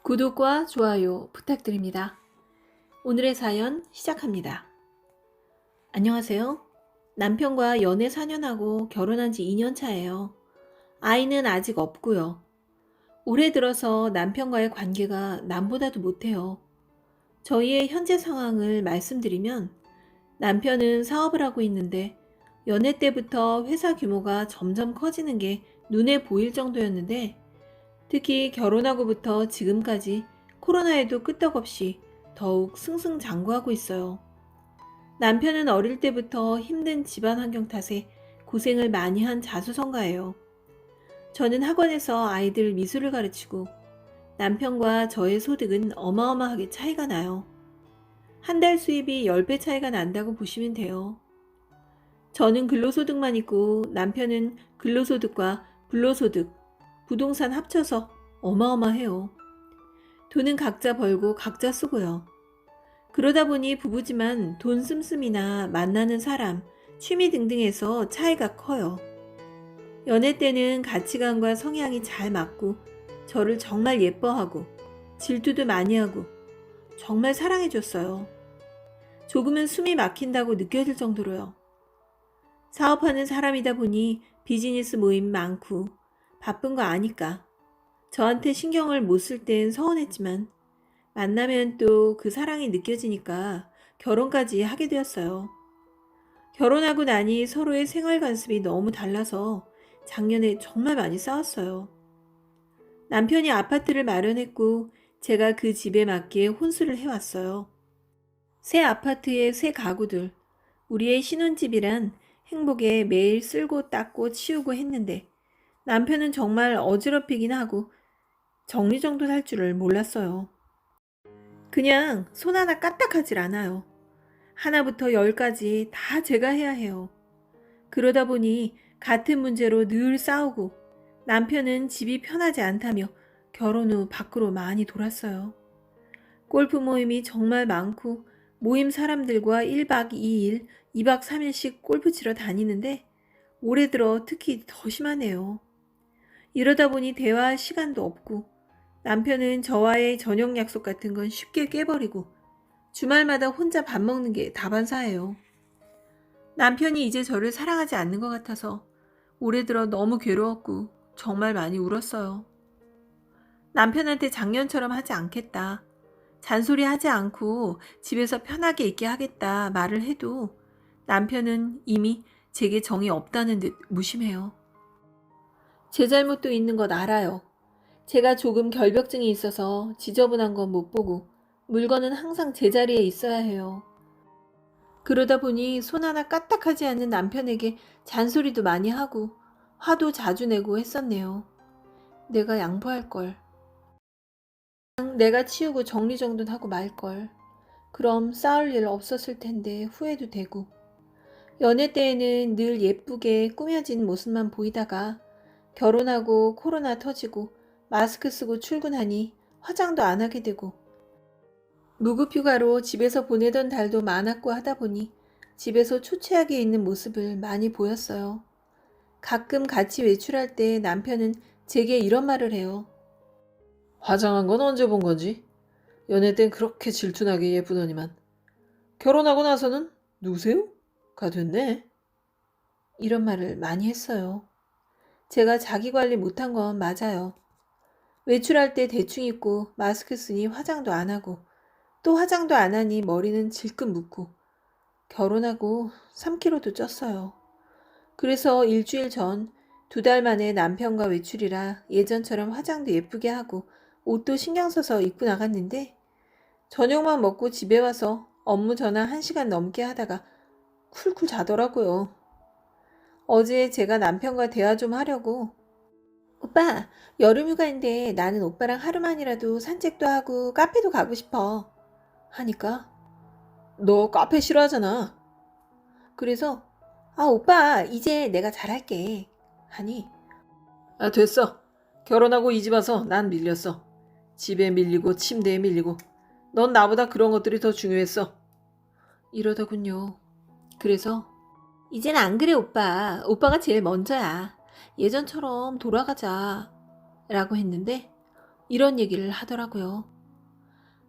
구독과 좋아요 부탁드립니다. 오늘의 사연 시작합니다. 안녕하세요. 남편과 연애 4년하고 결혼한 지 2년 차예요. 아이는 아직 없고요. 올해 들어서 남편과의 관계가 남보다도 못해요. 저희의 현재 상황을 말씀드리면 남편은 사업을 하고 있는데 연애 때부터 회사 규모가 점점 커지는 게 눈에 보일 정도였는데 특히 결혼하고부터 지금까지 코로나에도 끄떡없이 더욱 승승장구하고 있어요. 남편은 어릴 때부터 힘든 집안 환경 탓에 고생을 많이 한 자수성가예요. 저는 학원에서 아이들 미술을 가르치고 남편과 저의 소득은 어마어마하게 차이가 나요. 한 달 수입이 10배 차이가 난다고 보시면 돼요. 저는 근로소득만 있고 남편은 근로소득과 불로소득, 부동산 합쳐서 어마어마해요. 돈은 각자 벌고 각자 쓰고요. 그러다 보니 부부지만 돈 씀씀이나 만나는 사람, 취미 등등에서 차이가 커요. 연애 때는 가치관과 성향이 잘 맞고 저를 정말 예뻐하고 질투도 많이 하고 정말 사랑해줬어요. 조금은 숨이 막힌다고 느껴질 정도로요. 사업하는 사람이다 보니 비즈니스 모임 많고 바쁜 거 아니까 저한테 신경을 못 쓸 땐 서운했지만 만나면 또 그 사랑이 느껴지니까 결혼까지 하게 되었어요. 결혼하고 나니 서로의 생활 관습이 너무 달라서 작년에 정말 많이 싸웠어요. 남편이 아파트를 마련했고 제가 그 집에 맞게 혼수를 해왔어요. 새 아파트에 새 가구들, 우리의 신혼집이란 행복에 매일 쓸고 닦고 치우고 했는데 남편은 정말 어지럽히긴 하고 정리정돈할 줄을 몰랐어요. 그냥 손 하나 까딱하질 않아요. 하나부터 열까지 다 제가 해야 해요. 그러다 보니 같은 문제로 늘 싸우고 남편은 집이 편하지 않다며 결혼 후 밖으로 많이 돌았어요. 골프 모임이 정말 많고 모임 사람들과 1박 2일, 2박 3일씩 골프 치러 다니는데 올해 들어 특히 더 심하네요. 이러다 보니 대화할 시간도 없고 남편은 저와의 저녁 약속 같은 건 쉽게 깨버리고 주말마다 혼자 밥 먹는 게 다반사예요. 남편이 이제 저를 사랑하지 않는 것 같아서 올해 들어 너무 괴로웠고 정말 많이 울었어요. 남편한테 작년처럼 하지 않겠다. 잔소리 하지 않고 집에서 편하게 있게 하겠다 말을 해도 남편은 이미 제게 정이 없다는 듯 무심해요. 제 잘못도 있는 것 알아요. 제가 조금 결벽증이 있어서 지저분한 건 못 보고 물건은 항상 제자리에 있어야 해요. 그러다 보니 손 하나 까딱하지 않는 남편에게 잔소리도 많이 하고 화도 자주 내고 했었네요. 내가 양보할 걸. 그냥 내가 치우고 정리정돈하고 말 걸. 그럼 싸울 일 없었을 텐데 후회도 되고. 연애 때에는 늘 예쁘게 꾸며진 모습만 보이다가 결혼하고 코로나 터지고 마스크 쓰고 출근하니 화장도 안 하게 되고 무급휴가로 집에서 보내던 달도 많았고 하다 보니 집에서 초췌하게 있는 모습을 많이 보였어요. 가끔 같이 외출할 때 남편은 제게 이런 말을 해요. 화장한 건 언제 본 거지? 연애 땐 그렇게 질투나게 예쁘더니만 결혼하고 나서는 누구세요? 가 됐네. 이런 말을 많이 했어요. 제가 자기 관리 못한 건 맞아요. 외출할 때 대충 입고 마스크 쓰니 화장도 안 하고 또 화장도 안 하니 머리는 질끈 묶고 결혼하고 3kg도 쪘어요. 그래서 일주일 전 2달 만에 남편과 외출이라 예전처럼 화장도 예쁘게 하고 옷도 신경 써서 입고 나갔는데 저녁만 먹고 집에 와서 업무 전화 1시간 넘게 하다가 쿨쿨 자더라고요. 어제 제가 남편과 대화 좀 하려고 오빠, 여름휴가인데 나는 오빠랑 하루만이라도 산책도 하고 카페도 가고 싶어 하니까 너 카페 싫어하잖아. 그래서 오빠 이제 내가 잘할게 하니 아, 됐어. 결혼하고 이 집 와서 난 밀렸어. 집에 밀리고 침대에 밀리고 넌 나보다 그런 것들이 더 중요했어. 이러더군요. 그래서 이젠 안 그래 오빠. 오빠가 제일 먼저야. 예전처럼 돌아가자 라고 했는데 이런 얘기를 하더라고요.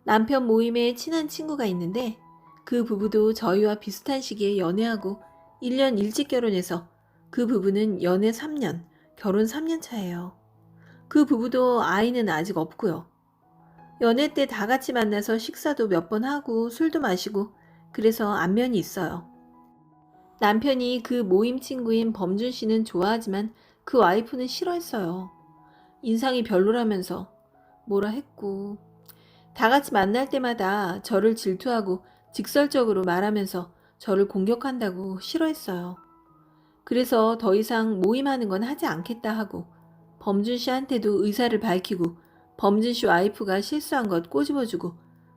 남편 모임에 친한 친구가 있는데 그 부부도 저희와 비슷한 시기에 연애하고 1년 일찍 결혼해서 그 부부는 연애 3년, 결혼 3년 차예요. 그 부부도 아이는 아직 없고요. 연애 때 다 같이 만나서 식사도 몇 번 하고 술도 마시고 그래서 안면이 있어요. 남편이 그 모임 친구인 범준 씨는 좋아하지만 그 와이프는 싫어했어요. 인상이 별로라면서 뭐라 했고 다 같이 만날 때마다 저를 질투하고 직설적으로 말하면서 저를 공격한다고 싫어했어요. 그래서 더 이상 모임하는 건 하지 않겠다 하고 범준 씨한테도 의사를 밝히고 범준 씨 와이프가 실수한 것 꼬집어주고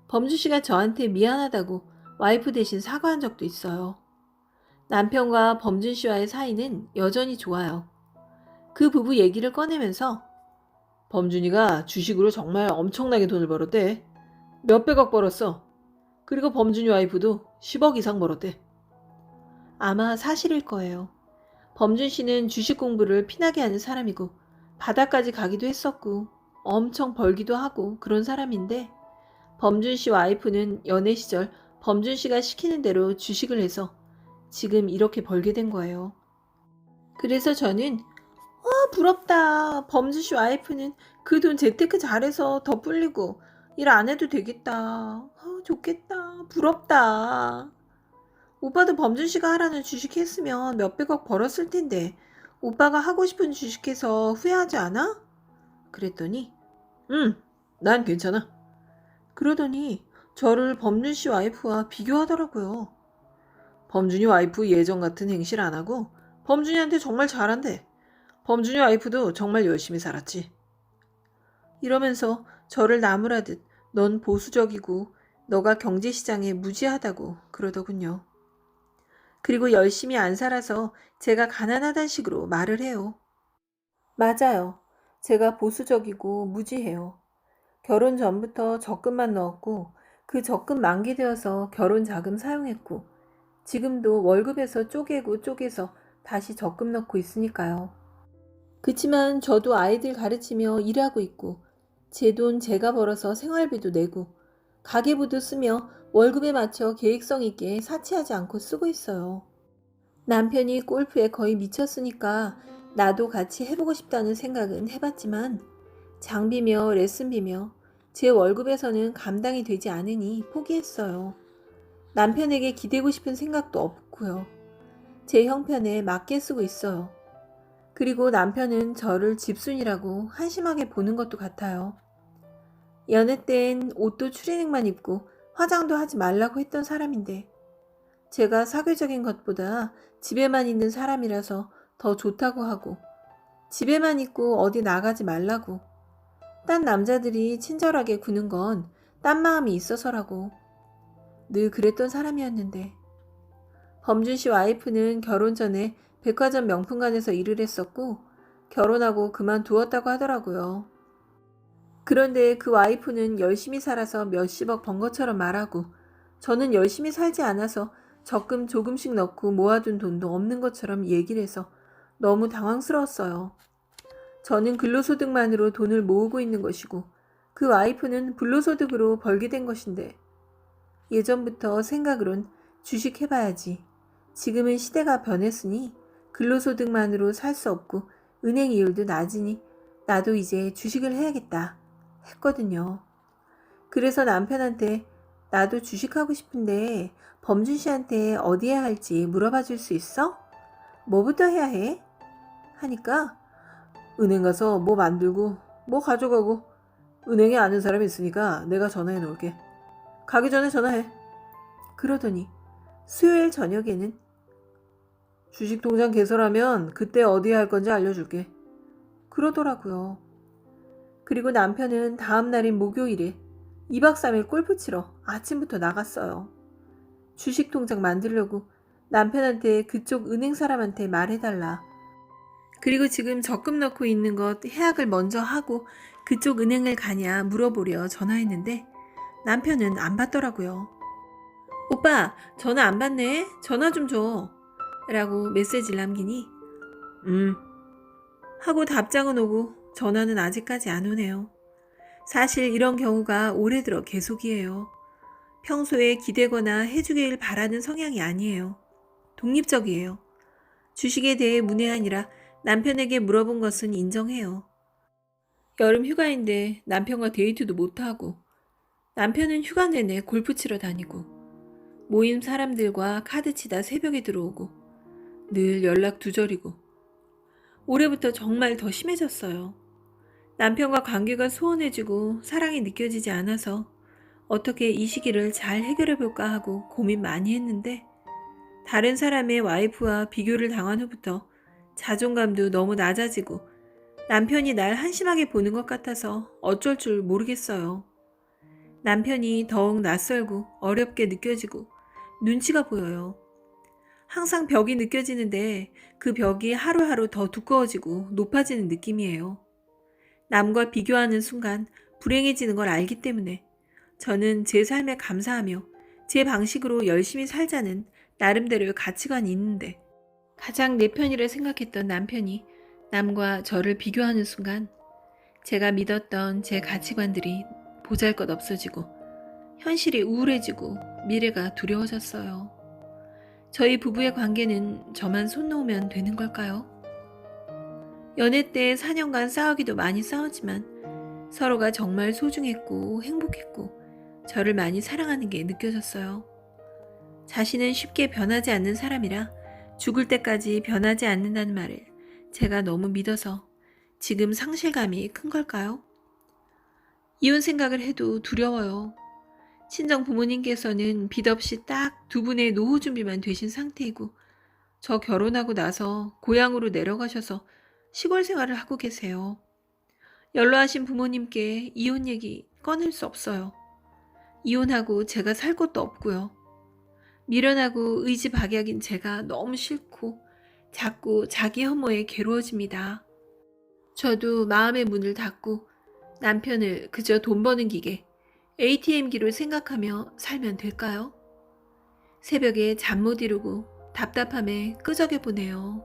범준 씨가 저한테 미안하다고 와이프 대신 사과한 적도 있어요. 남편과 범준 씨와의 사이는 여전히 좋아요. 그 부부 얘기를 꺼내면서 범준이가 주식으로 정말 엄청나게 돈을 벌었대. 몇백억 벌었어. 그리고 범준이 와이프도 10억 이상 벌었대. 아마 사실일 거예요. 범준 씨는 주식 공부를 피나게 하는 사람이고 바다까지 가기도 했었고 엄청 벌기도 하고 그런 사람인데 범준 씨 와이프는 연애 시절 범준 씨가 시키는 대로 주식을 해서 지금 이렇게 벌게 된 거예요. 그래서 저는 부럽다. 범준 씨 와이프는 그 돈 재테크 잘해서 더 불리고 일 안 해도 되겠다. 좋겠다. 부럽다. 오빠도 범준 씨가 하라는 주식 했으면 몇백억 벌었을 텐데 오빠가 하고 싶은 주식해서 후회하지 않아? 그랬더니 난 괜찮아. 그러더니 저를 범준 씨 와이프와 비교하더라고요. 범준이 와이프 예전 같은 행실 안 하고 범준이한테 정말 잘한대. 범준이 와이프도 정말 열심히 살았지. 이러면서 저를 나무라듯 넌 보수적이고 너가 경제시장에 무지하다고 그러더군요. 그리고 열심히 안 살아서 제가 가난하단 식으로 말을 해요. 맞아요. 제가 보수적이고 무지해요. 결혼 전부터 적금만 넣었고 그 적금 만기되어서 결혼 자금 사용했고 지금도 월급에서 쪼개서 다시 적금 넣고 있으니까요. 그치만 저도 아이들 가르치며 일하고 있고 제 돈 제가 벌어서 생활비도 내고 가계부도 쓰며 월급에 맞춰 계획성 있게 사치하지 않고 쓰고 있어요. 남편이 골프에 거의 미쳤으니까 나도 같이 해보고 싶다는 생각은 해봤지만 장비며 레슨비며 제 월급에서는 감당이 되지 않으니 포기했어요. 남편에게 기대고 싶은 생각도 없고요. 제 형편에 맞게 쓰고 있어요. 그리고 남편은 저를 집순이라고 한심하게 보는 것도 같아요. 연애 땐 옷도 추리닝만 입고 화장도 하지 말라고 했던 사람인데 제가 사교적인 것보다 집에만 있는 사람이라서 더 좋다고 하고 집에만 있고 어디 나가지 말라고 딴 남자들이 친절하게 구는 건 딴 마음이 있어서라고 늘 그랬던 사람이었는데 범준 씨 와이프는 결혼 전에 백화점 명품관에서 일을 했었고 결혼하고 그만두었다고 하더라고요. 그런데 그 와이프는 열심히 살아서 몇십억 번 것처럼 말하고 저는 열심히 살지 않아서 적금 조금씩 넣고 모아둔 돈도 없는 것처럼 얘기를 해서 너무 당황스러웠어요. 저는 근로소득만으로 돈을 모으고 있는 것이고 그 와이프는 불로소득으로 벌게 된 것인데 예전부터 생각으론 주식 해봐야지. 지금은 시대가 변했으니 근로소득만으로 살 수 없고 은행 이율도 낮으니 나도 이제 주식을 해야겠다 했거든요. 그래서 남편한테 나도 주식하고 싶은데 범준 씨한테 어디 해야 할지 물어봐 줄 수 있어? 뭐부터 해야 해? 하니까 은행 가서 뭐 만들고 뭐 가져가고 은행에 아는 사람이 있으니까 내가 전화해 놓을게. 가기 전에 전화해. 그러더니 수요일 저녁에는 주식 통장 개설하면 그때 어디에 할 건지 알려줄게. 그러더라고요. 그리고 남편은 다음 날인 목요일에 2박 3일 골프 치러 아침부터 나갔어요. 주식 통장 만들려고 남편한테 그쪽 은행 사람한테 말해달라. 그리고 지금 적금 넣고 있는 것 해약을 먼저 하고 그쪽 은행을 가냐 물어보려 전화했는데 남편은 안 받더라고요. 오빠, 전화 안 받네? 전화 좀 줘. 라고 메시지를 남기니 하고 답장은 오고 전화는 아직까지 안 오네요. 사실 이런 경우가 올해 들어 계속이에요. 평소에 기대거나 해주길 바라는 성향이 아니에요. 독립적이에요. 주식에 대해 문외한이라 남편에게 물어본 것은 인정해요. 여름 휴가인데 남편과 데이트도 못하고, 남편은 휴가 내내 골프 치러 다니고, 모임 사람들과 카드 치다 새벽에 들어오고, 늘 연락 두절이고, 올해부터 정말 더 심해졌어요. 남편과 관계가 소원해지고 사랑이 느껴지지 않아서 어떻게 이 시기를 잘 해결해 볼까 하고 고민 많이 했는데, 다른 사람의 와이프와 비교를 당한 후부터 자존감도 너무 낮아지고 남편이 날 한심하게 보는 것 같아서 어쩔 줄 모르겠어요. 남편이 더욱 낯설고 어렵게 느껴지고 눈치가 보여요. 항상 벽이 느껴지는데 그 벽이 하루하루 더 두꺼워지고 높아지는 느낌이에요. 남과 비교하는 순간 불행해지는 걸 알기 때문에 저는 제 삶에 감사하며 제 방식으로 열심히 살자는 나름대로의 가치관이 있는데, 가장 내 편이라 생각했던 남편이 남과 저를 비교하는 순간 제가 믿었던 제 가치관들이 보잘것 없어지고 현실이 우울해지고 미래가 두려워졌어요. 저희 부부의 관계는 저만 손 놓으면 되는 걸까요? 연애 때 4년간 싸우기도 많이 싸웠지만 서로가 정말 소중했고 행복했고 저를 많이 사랑하는 게 느껴졌어요. 자신은 쉽게 변하지 않는 사람이라 죽을 때까지 변하지 않는다는 말을 제가 너무 믿어서 지금 상실감이 큰 걸까요? 이혼 생각을 해도 두려워요. 친정 부모님께서는 빚 없이 딱 2분의 노후 준비만 되신 상태이고, 저 결혼하고 나서 고향으로 내려가셔서 시골 생활을 하고 계세요. 연로하신 부모님께 이혼 얘기 꺼낼 수 없어요. 이혼하고 제가 살 곳도 없고요. 미련하고 의지박약인 제가 너무 싫고 자꾸 자기 혐오에 괴로워집니다. 저도 마음의 문을 닫고 남편을 그저 돈 버는 기계, ATM기로 생각하며 살면 될까요? 새벽에 잠 못 이루고 답답함에 끄적여 보네요.